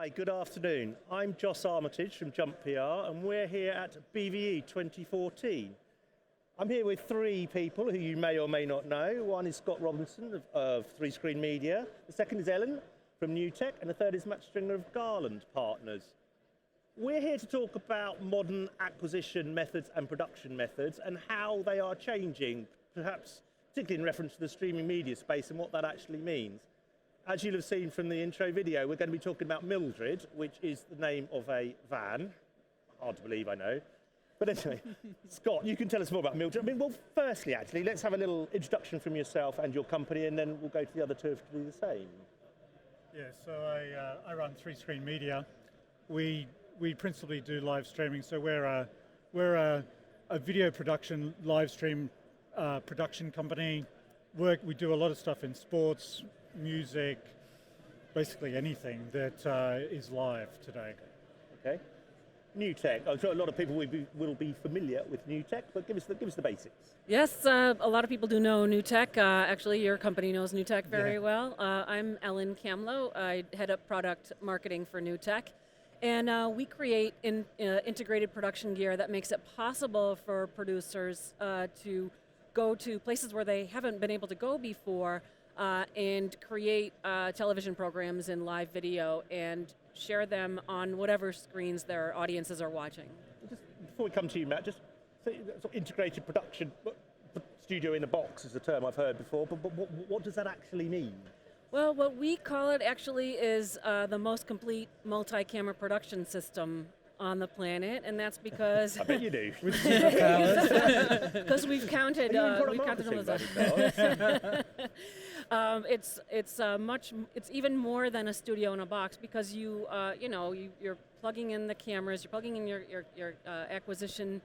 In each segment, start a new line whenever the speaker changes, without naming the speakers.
Hi, good afternoon. I'm Joss Armitage from Jump PR, and we're here at BVE 2014. I'm here with three people who you may or may not know. One is Scott Robinson of Three Screen Media. The second is Ellen from NewTek, and the third is Matt Stringer of Garland Partners. We're here to talk about modern acquisition methods and production methods and how they are changing, perhaps particularly in reference to the streaming media space and what that actually means. As you'll have seen from the intro video, we're going to be talking about Mildred, which is the name of a van. Hard to believe, I know. But anyway, Scott, you can tell us more about Mildred. I mean, well, firstly, actually, let's have a little introduction from yourself and your company, and then we'll go to the other two to do the same.
Yeah, so I run Three Screen Media. We principally do live streaming, so we're a video production, live stream production company. We do a lot of stuff in sports, music, basically anything that is live today.
Okay. NewTek. I'm sure a lot of people will be familiar with NewTek, but give us the basics.
Yes, a lot of people do know NewTek. Actually, your company knows NewTek very well. I'm Ellen Kamlow. I head up product marketing for NewTek. And we create integrated production gear that makes it possible for producers to go to places where they haven't been able to go before and create television programs in live video and share them on whatever screens their audiences are watching.
Just before we come to you, Matt, just sort of integrated production, studio in a box is a term I've heard before, but what does that actually mean?
Well, what we call it actually is the most complete multi-camera production system on the planet, and that's because
I bet you do.
Because we've counted them as it's even more than a studio in a box, because you're plugging in the cameras, you're plugging in your acquisition,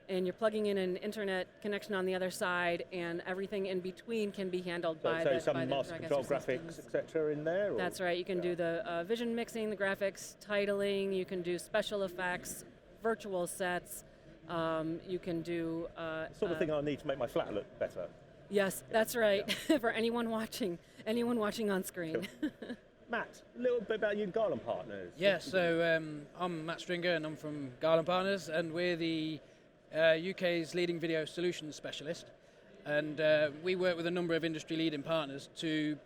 and you're plugging in an internet connection on the other side, and everything in between can be handled by the
some master control graphics, etc. in there? Or?
That's right. You can do the vision mixing, the graphics, titling. You can do special effects, virtual sets. You can do
the sort of thing I need to make my flat look better.
Yes, that's right. Yeah. For anyone watching on screen.
Cool. Matt, a little bit about you and Garland Partners.
Yeah, so I'm Matt Stringer, and I'm from Garland Partners, and we're the UK's leading video solutions specialist, and we work with a number of industry-leading partners to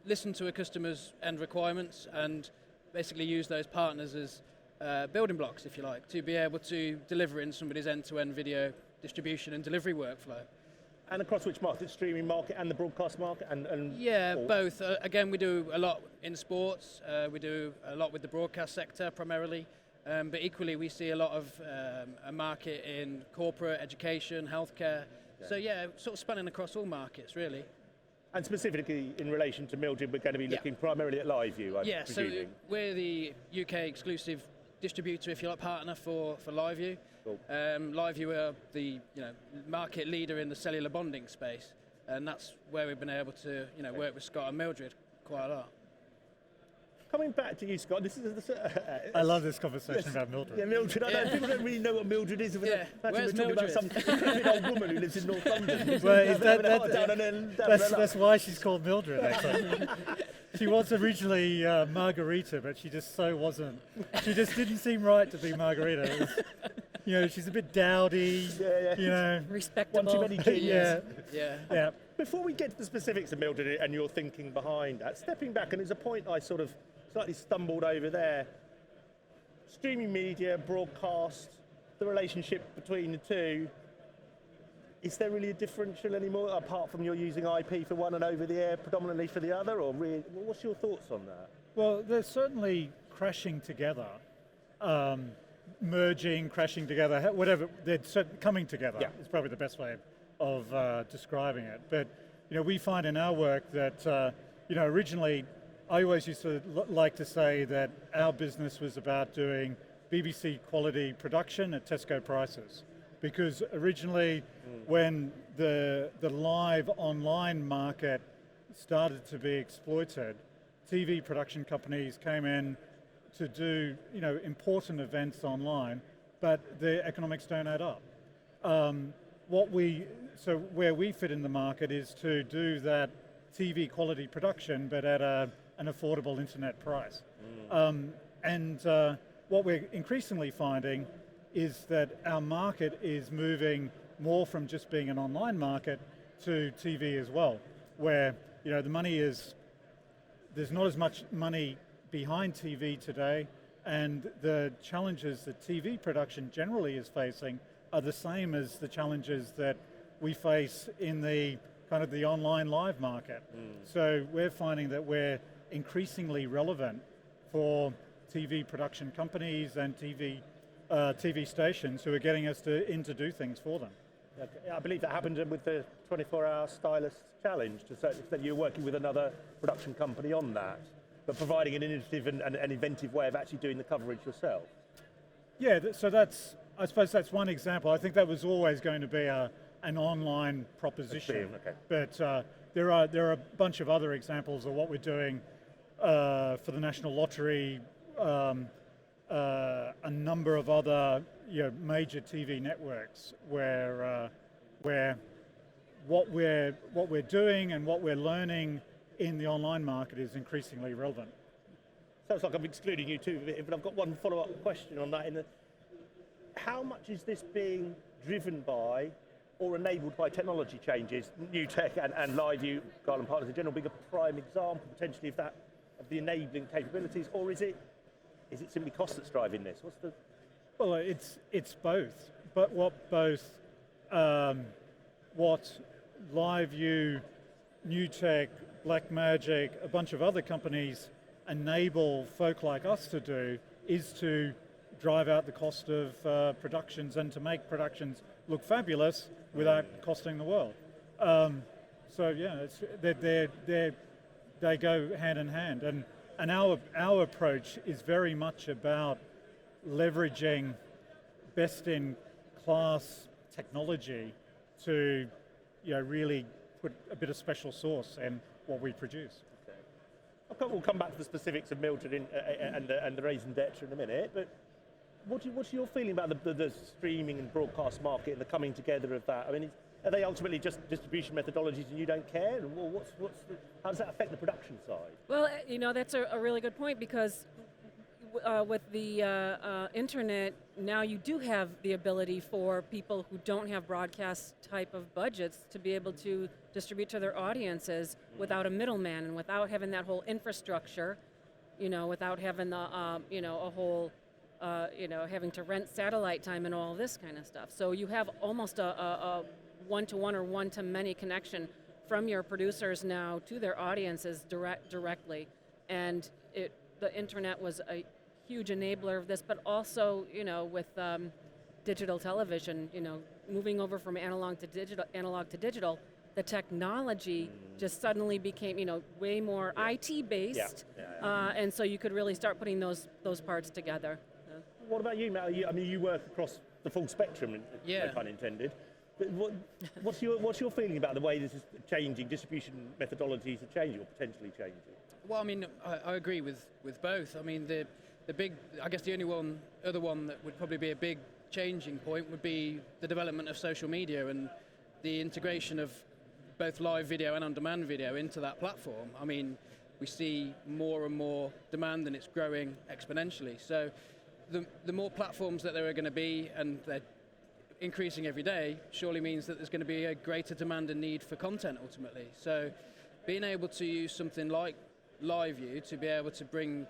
listen to a customer's end requirements and basically use those partners as building blocks, if you like, to be able to deliver in somebody's end-to-end video distribution and delivery workflow.
And across which market? Streaming market and the broadcast market?
Yeah, both. Again, we do a lot in sports, we do a lot with the broadcast sector primarily. But equally, we see a lot of a market in corporate, education, healthcare. Yeah. So yeah, sort of spanning across all markets, really. And
specifically in relation to Mildred, we're going to be looking primarily at live view, I'm presuming.
So we're the UK exclusive distributor, if you like, partner for live view.
Cool.
Live view are the market leader in the cellular bonding space, and that's where we've been able to work with Scott and Mildred quite a lot.
Coming back to you, Scott, this is
I love this conversation about Mildred.
Yeah, Mildred. People don't really know what Mildred is.
Where's
we're talking about some decrepit old woman who lives in North London.
Well, that's why she's called Mildred, actually. She was originally Margarita, but she just wasn't. She just didn't seem right to be Margarita. She's a bit dowdy.
Respectable.
One too many gins.
Yeah.
Before we get to the specifics of Mildred and your thinking behind that, stepping back, and it's a point I sort of slightly stumbled over there. Streaming media, broadcast, the relationship between the two, is there really a differential anymore, apart from you're using IP for one and over the air predominantly for the other, or what's your thoughts on that?
Well, they're certainly crashing together, merging, crashing together, whatever, they're coming together is probably the best way of describing it. But we find in our work that originally I always used to like to say that our business was about doing BBC quality production at Tesco prices, because originally when the live online market started to be exploited, TV production companies came in to do important events online, but the economics don't add up. So where we fit in the market is to do that TV quality production, but at an affordable internet price. And what we're increasingly finding is that our market is moving more from just being an online market to TV as well, where the money there's not as much money behind TV today, and the challenges that TV production generally is facing are the same as the challenges that we face in the kind of the online live market. So we're finding that we're increasingly relevant for TV production companies and TV stations who are getting us in to do things for them.
Okay. I believe that happened with the 24-hour Stylist Challenge, to a certain extent. You're working with another production company on that, but providing an innovative and an inventive way of actually doing the coverage yourself.
Yeah, so I suppose that's one example. I think that was always going to be an online proposition.
Okay.
But there are a bunch of other examples of what we're doing for the National Lottery, a number of other major TV networks where what we're doing and what we're learning in the online market is increasingly relevant.
Sounds like I'm excluding you too, but I've got one follow-up question on that. How much is this being driven by or enabled by technology changes? New Tech and LiveView, Garland Partners in general, being a prime example potentially of the enabling capabilities, or is it simply cost that's driving this?
Well, it's both. But what LiveView, New Tech, Blackmagic, a bunch of other companies enable folk like us to do is to drive out the cost of productions and to make productions look fabulous without costing the world. So yeah, they go hand in hand, and our approach is very much about leveraging best-in-class technology to really put a bit of special sauce in what we produce.
Okay. We'll come back to the specifics of Mildred and the raison d'etre in a minute, but what's your feeling about the streaming and broadcast market and the coming together of that? I mean, are they ultimately just distribution methodologies and you don't care? And how does that affect the production side?
Well, that's a really good point, because with the internet, now you do have the ability for people who don't have broadcast type of budgets to be able to distribute to their audiences without a middleman and without having that whole infrastructure, without having the, a whole, having to rent satellite time and all this kind of stuff. So you have almost a one-to-one or one-to-many connection from your producers now to their audiences directly. And the internet was a huge enabler of this, but also, with digital television, moving over from analog to digital, the technology just suddenly became, way more IT based, and so you could really start putting those parts together.
What about you, Matt? You work across the full spectrum, no pun intended. But what's your feeling about the way this is changing? Distribution methodologies are changing or potentially changing.
Well, I agree with both. The big, I guess the only other one that would probably be a big changing point would be the development of social media and the integration of both live video and on-demand video into that platform. We see more and more demand, and it's growing exponentially. So the more platforms that there are going to be, and they're increasing every day, surely means that there's going to be a greater demand and need for content ultimately. So being able to use something like LiveView to be able to bring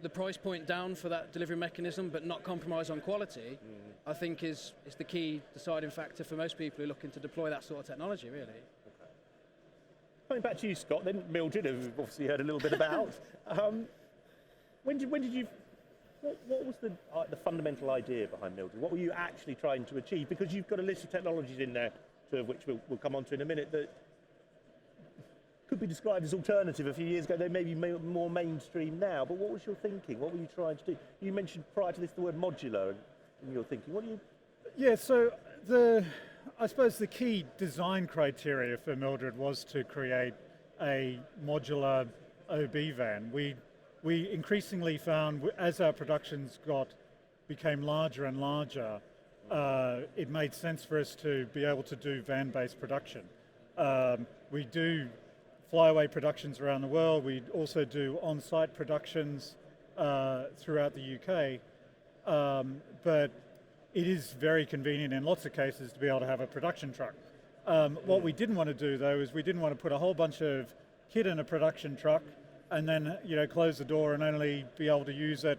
the price point down for that delivery mechanism but not compromise on quality, I think is the key deciding factor for most people who are looking to deploy that sort of technology, really.
Okay. Coming back to you, Scott, then Mildred, who we've obviously heard a little bit about. When did you... What was the fundamental idea behind Mildred? What were you actually trying to achieve? Because you've got a list of technologies in there, two of which we'll come on to in a minute, that could be described as alternative a few years ago. They may be more mainstream now, but what was your thinking? What were you trying to do? You mentioned prior to this the word modular in your thinking. What do you...
Yeah, so I suppose the key design criteria for Mildred was to create a modular OB van. We increasingly found, as our productions became larger and larger, it made sense for us to be able to do van-based production. We do flyaway productions around the world. We also do on-site productions throughout the UK, but it is very convenient in lots of cases to be able to have a production truck. What we didn't want to do though is we didn't want to put a whole bunch of kit in a production truck and then close the door and only be able to use it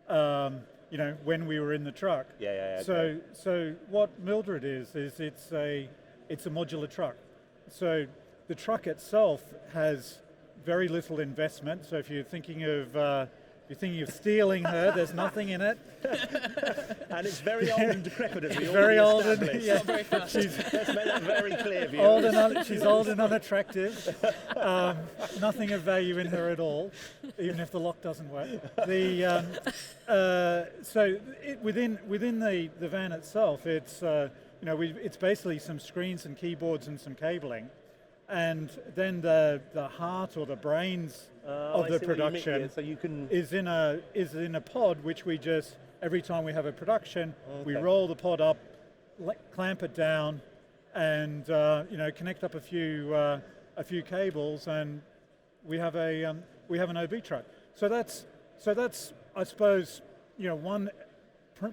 when we were in the truck.
Yeah.
So what Mildred is it's a modular truck. So the truck itself has very little investment. So if you're thinking of stealing her, there's nothing in it.
And it's very old and decrepit, as we
It's
already
very old and
established.
yeah.
Not very fast.
Let's make that very clear, viewers.
She's old and unattractive. Nothing of value in her at all, even if the lock doesn't work. Within the van itself, it's basically some screens and keyboards and some cabling, and then the heart or the brains of the production
so you can
is in a pod, which we just every time we have a production, we roll the pod up, clamp it down, and connect up a few cables, and we have an OB truck. So that's I suppose one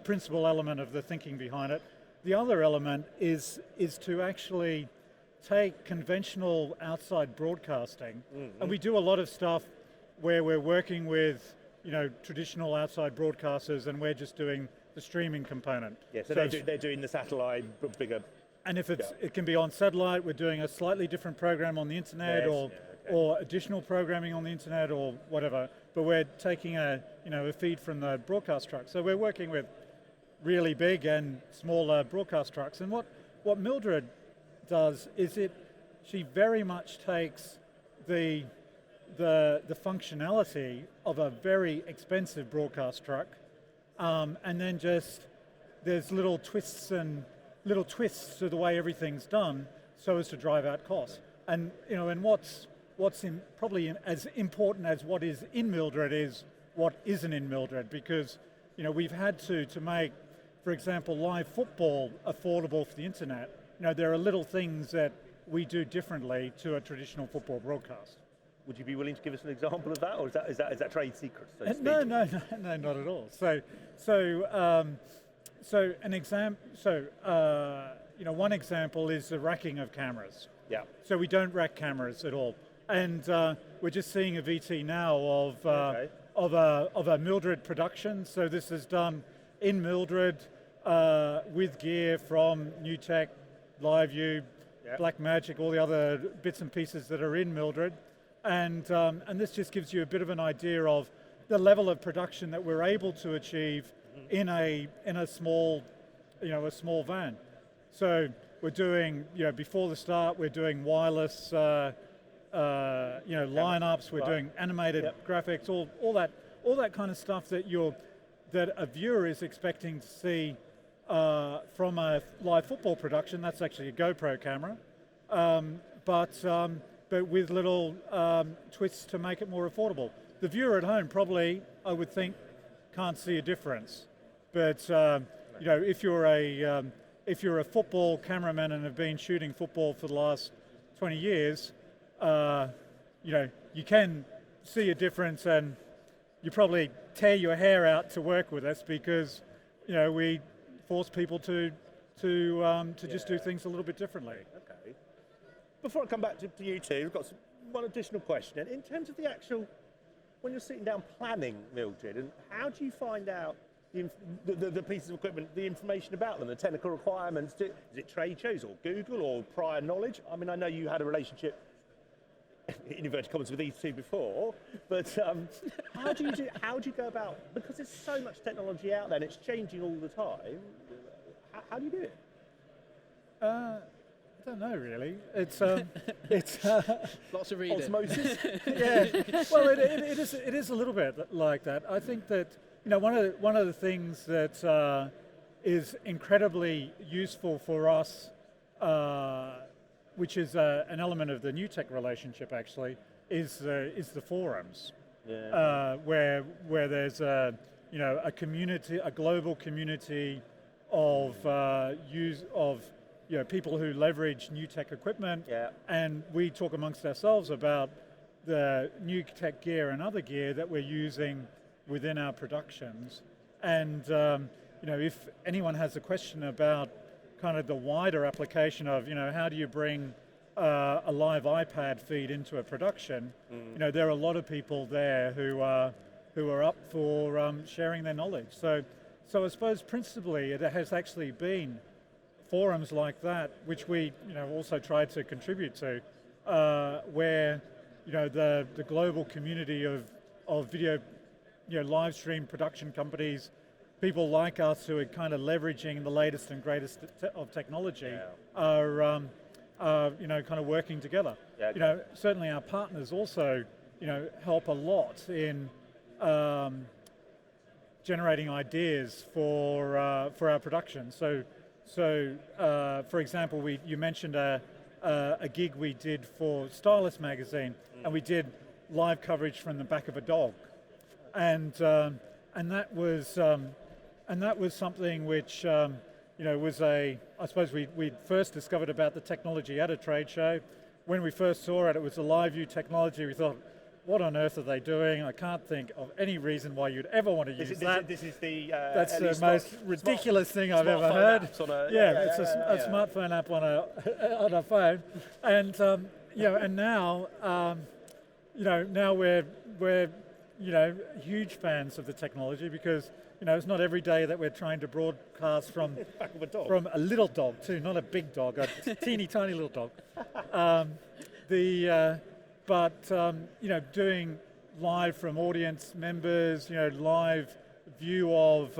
principal element of the thinking behind it. The other element is to actually take conventional outside broadcasting, and we do a lot of stuff where we're working with traditional outside broadcasters, and we're just doing the streaming component.
Yeah, so they're doing the satellite bigger.
And if it can be on satellite, we're doing a slightly different program on the internet, or additional programming on the internet, or whatever. But we're taking a feed from the broadcast truck. So we're working with really big and smaller broadcast trucks. And what Mildred does is she very much takes the functionality of a very expensive broadcast truck, and then just there's little twists to the way everything's done so as to drive out costs. And and what's probably as important as what is in Mildred is what isn't in Mildred, because we've had to make, for example, live football affordable for the internet. There are little things that we do differently to a traditional football broadcast.
Would you be willing to give us an example of that, or is that trade secret? So to speak?
No, not at all. One example is the racking of cameras.
Yeah.
So we don't rack cameras at all, and we're just seeing a VT now of a Mildred production. So this is done in Mildred with gear from NewTek, LiveView, Blackmagic, all the other bits and pieces that are in Mildred, and this just gives you a bit of an idea of the level of production that we're able to achieve in a small van. So we're doing before the start we're doing wireless lineups, we're doing animated graphics, all that kind of stuff that a viewer is expecting to see from a live football production. That's actually a GoPro camera, but with little twists to make it more affordable. The viewer at home probably, I would think, can't see a difference. But if you're a football cameraman and have been shooting football for the last 20 years, you can see a difference, and you probably tear your hair out to work with us, because we force people to just do things a little bit differently.
Okay. Before I come back to you two, we've got one additional question. In terms of the actual, when you're sitting down planning Mildred, and how do you find out the pieces of equipment, the information about them, the technical requirements? Is it trade shows or Google or prior knowledge? I mean, I know you had a relationship in inverted commas with these two before, but how do you go about, because there's so much technology out there and it's changing all the time, how do you do it?
I don't know really. It's
Lots of reading.
Osmosis?
yeah. Well, it is a little bit like that. I think that one of the things that is incredibly useful for us, which is an element of the NewTek relationship actually, is the forums, where there's a community, a global community of people who leverage NewTek equipment, and we talk amongst ourselves about the NewTek gear and other gear that we're using within our productions. And if anyone has a question about kind of the wider application of, how do you bring a live iPad feed into a production, there are a lot of people there who are up for sharing their knowledge. So I suppose principally it has actually been forums like that, which we also try to contribute to, where the global community of video, live stream production companies, people like us who are kind of leveraging the latest and greatest of technology, are kind of working together. Yeah, certainly our partners also help a lot in generating ideas for our production. So for example, you mentioned a gig we did for Stylist magazine, and we did live coverage from the back of a dog, and that was something which was I suppose we first discovered about the technology at a trade show. When we first saw it, it was a live view technology. We thought, what on earth are they doing? I can't think of any reason why you'd ever want to use that.
This is
that's the most ridiculous thing I've ever heard. It's a smartphone app on a phone, and and now now we're huge fans of the technology, because it's not every day that we're trying to broadcast from
back of a dog.
From a little dog too, not a big dog, a teeny tiny little dog. But doing live from audience members, live view of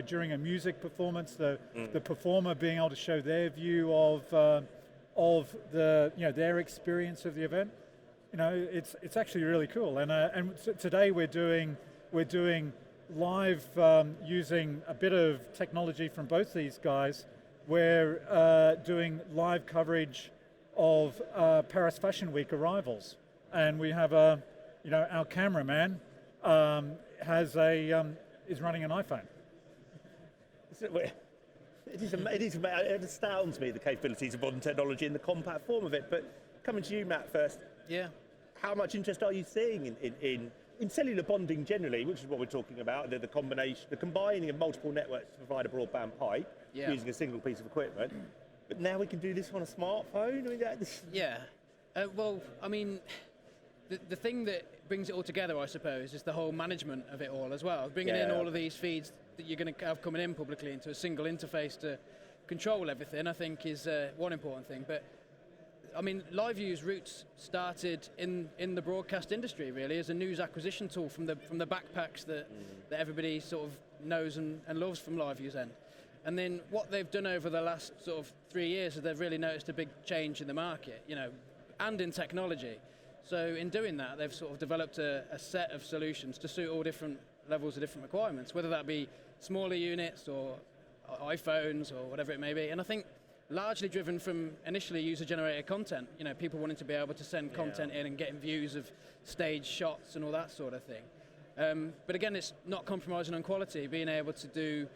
during a music performance, the performer being able to show their view of the their experience of the event. It's actually really cool. And today we're doing live using a bit of technology from both these guys. We're doing live coverage of Paris Fashion Week arrivals, and we have our cameraman is running an iPhone.
It astounds me, the capabilities of modern technology and the compact form of it. But coming to you, Matt, first.
Yeah.
How much interest are you seeing in cellular bonding generally, which is what we're talking about, the combining of multiple networks to provide a broadband pipe using a single piece of equipment? But now we can do this on a smartphone?
The thing that brings it all together, I suppose, is the whole management of it all as well. Bringing in all of these feeds that you're going to have coming in publicly into a single interface to control everything, I think is one important thing. But live view's roots started in the broadcast industry, really, as a news acquisition tool from the backpacks that everybody sort of knows and loves from live view's end. And then what they've done over the last sort of 3 years is they've really noticed a big change in the market, and in technology. So in doing that, they've sort of developed a set of solutions to suit all different levels of different requirements, whether that be smaller units or iPhones or whatever it may be. And I think largely driven from initially user-generated content, people wanting to be able to send content in and getting views of stage shots and all that sort of thing. But again, it's not compromising on quality, being able to do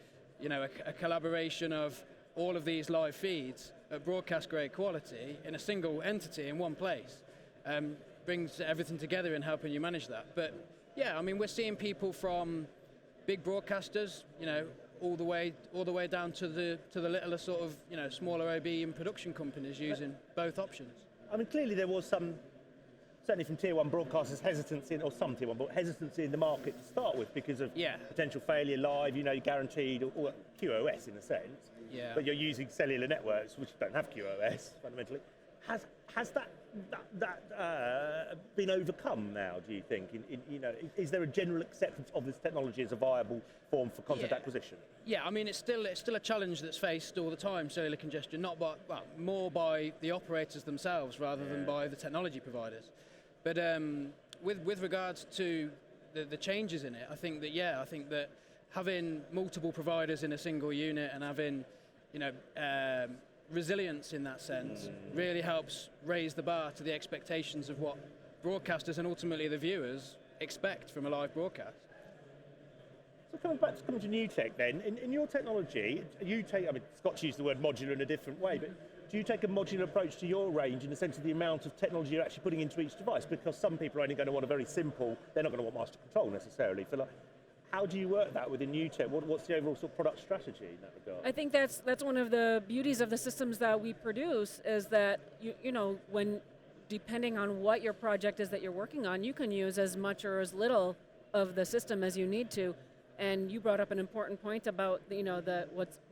a collaboration of all of these live feeds at broadcast grade quality in a single entity in one place. Brings everything together in helping you manage that. But we're seeing people from big broadcasters, all the way down to the littler sort of smaller OB and production companies using both options.
Clearly there was some, certainly from tier one broadcasters, hesitancy in the market to start with because of potential failure live. Guaranteed or QoS in a sense. Yeah. But you're using cellular networks which don't have QoS fundamentally. Has that been overcome now, do you think? Is there a general acceptance of this technology as a viable form for content acquisition? Yeah,
it's still a challenge that's faced all the time, cellular congestion, more by the operators themselves rather than by the technology providers. But with regards to the changes in it, I think that having multiple providers in a single unit and having resilience in that sense really helps raise the bar to the expectations of what broadcasters and ultimately the viewers expect from a live broadcast.
So coming to new tech then, in your technology, Scott's used the word modular in a different way, but do you take a modular approach to your range in the sense of the amount of technology you're actually putting into each device? Because some people are only going to want a very simple, they're not going to want master control necessarily. How do you work that within NewTek? What's the overall sort of product strategy in that regard?
I think that's one of the beauties of the systems that we produce is that you know, when depending on what your project is that you're working on, you can use as much or as little of the system as you need to. And you brought up an important point about, you know,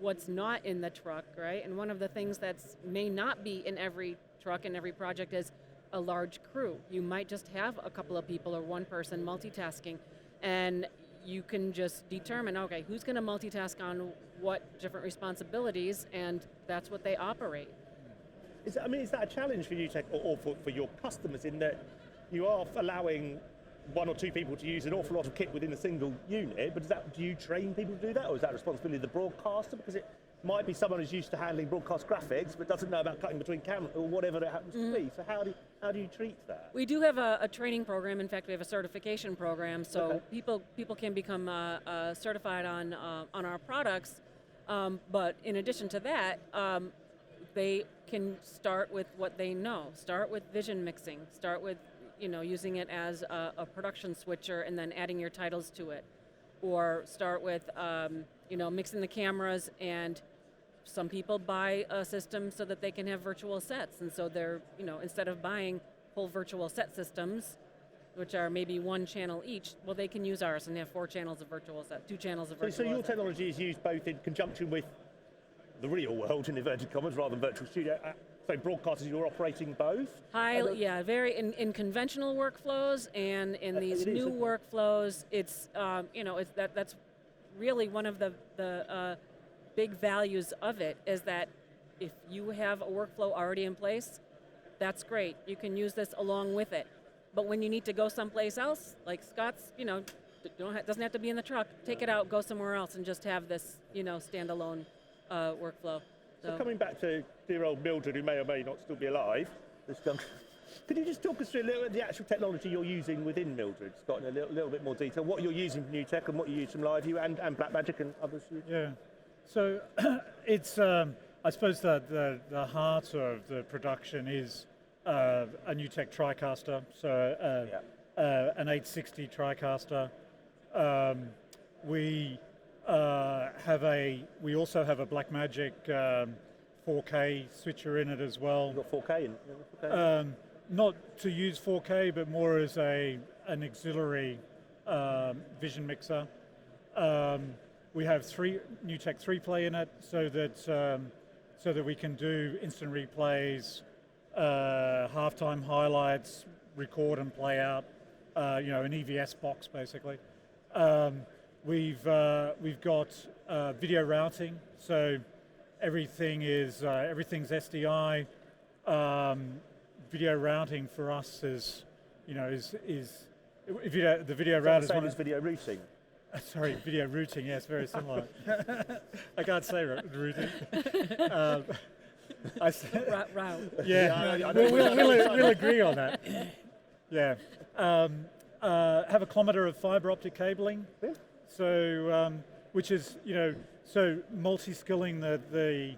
what's not in the truck, right? And one of the things that may not be in every truck and every project is a large crew. You might just have a couple of people or one person multitasking, and you can just determine, okay, who's going to multitask on what different responsibilities, and that's what they operate.
Is that a challenge for NewTek or for your customers in that you are allowing one or two people to use an awful lot of kit within a single unit, but do you train people to do that, or is that responsibility of the broadcaster? Because it might be someone who's used to handling broadcast graphics but doesn't know about cutting between cameras or whatever it happens to be. So how do you treat that?
We do have a training program. In fact, we have a certification program, so
Okay.
people can become certified on our products. But in addition to that, they can start with what they know. Start with vision mixing. Start with, you know, using it as a production switcher and then adding your titles to it. Or start with, you know, mixing the cameras, and some people buy a system so that they can have virtual sets. And so they're, you know, instead of buying whole virtual set systems, which are maybe one channel each, well, they can use ours and have 4 channels of virtual set, 2 channels of virtual
So your
set.
technology is used both in conjunction with the real world, in inverted commas, rather than virtual studio. So broadcasters, you're operating both?
Very in conventional workflows and in these new workflows. It's you know, that's really one of the big values of it, is that if you have a workflow already in place, that's great. You can use this along with it. But when you need to go someplace else, like Scott's, you know, doesn't have to be in the truck. Take it out, go somewhere else, and just have this, you know, standalone workflow.
So coming back to dear old Mildred, who may or may not still be alive, could you just talk us through a little bit of the actual technology you're using within Mildred, Scott, in a little bit more detail? What you're using from NewTek and what you use from LiveView and Blackmagic and others?
Yeah. So it's, I suppose the heart of the production is a NewTek TriCaster, so an 860 TriCaster. We also have a Blackmagic 4K switcher in it as well.
You've got 4K in 4K?
Not to use 4K, but more as an auxiliary vision mixer. We have NewTek 3Play in it, so that we can do instant replays, halftime highlights, record and play out. You know, an EVS box basically. We've got video routing, so everything's SDI. Video routing for us is the video route is
same as video routing.
Sorry, video routing. Yes, very similar. I can't say routing. I said
Route.
Yeah, we'll agree on that. Yeah. Have a kilometre of fibre optic cabling.
Yeah.
So, which is, you know, so multi-skilling the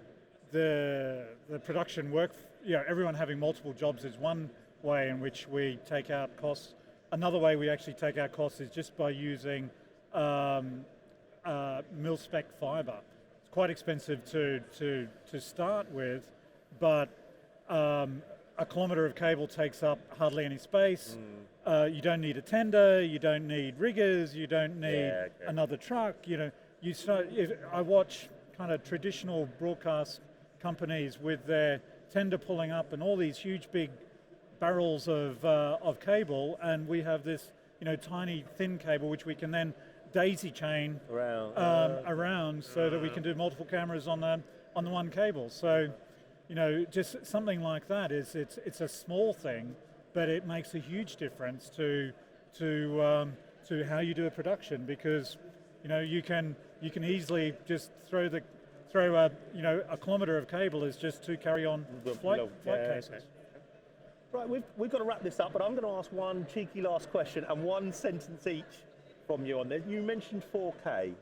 production work. You know, everyone having multiple jobs is one way in which we take out costs. Another way we actually take out costs is just by using mil-spec fibre. It's quite expensive to start with, but a kilometre of cable takes up hardly any space. You don't need a tender, you don't need riggers, you don't need another truck. You know, I watch kind of traditional broadcast companies with their tender pulling up and all these huge big barrels of cable, and we have this, you know, tiny thin cable which we can then daisy chain around so that we can do multiple cameras on the one cable. So, you know, just something like that it's a small thing, but it makes a huge difference to how you do a production, because, you know, you can easily just throw a kilometre of cable is just 2 carry-on flight cases.
Okay. Right, we've got to wrap this up, but I'm going to ask one cheeky last question and one sentence each from you on this. You mentioned 4K.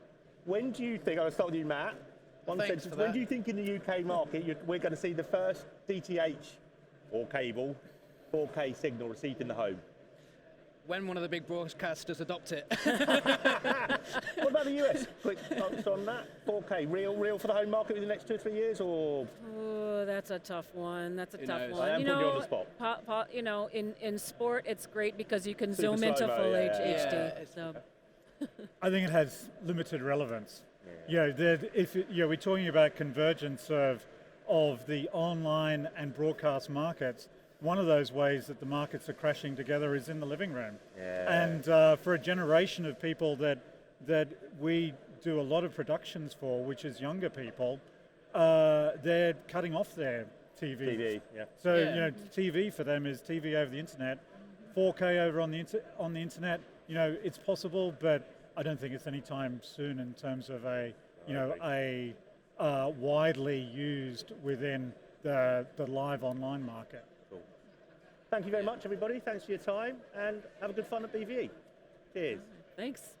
When do you think, I'll start with you, Matt, one
Thanks
sentence.
for that.
When do you think in the UK market we're going to see the first DTH or cable 4K signal received in the home?
when one of the big broadcasters adopt it.
What about the US? Quick thoughts on that. 4K, real for the home market within the next 2 or 3 years, or?
Oh, that's a tough one. That's a
Who
tough
knows?
one.
I am putting you on the spot.
You know, in sport, it's great because you can
Super
zoom into
slow-mo,
full
yeah.
HD.
Yeah,
So
I think it has limited relevance. We're talking about convergence of the online and broadcast markets. One of those ways that the markets are crashing together is in the living room.
Yeah.
And for a generation of people that we do a lot of productions for, which is younger people, they're cutting off their TVs.
TV, yeah.
So
Yeah.
TV for them is TV over the internet, 4K over on the internet. It's possible, but I don't think it's any time soon in terms of a widely used within the live online market.
Cool. Thank you very much, everybody. Thanks for your time, and have a good fun at BVE. Cheers.
thanks.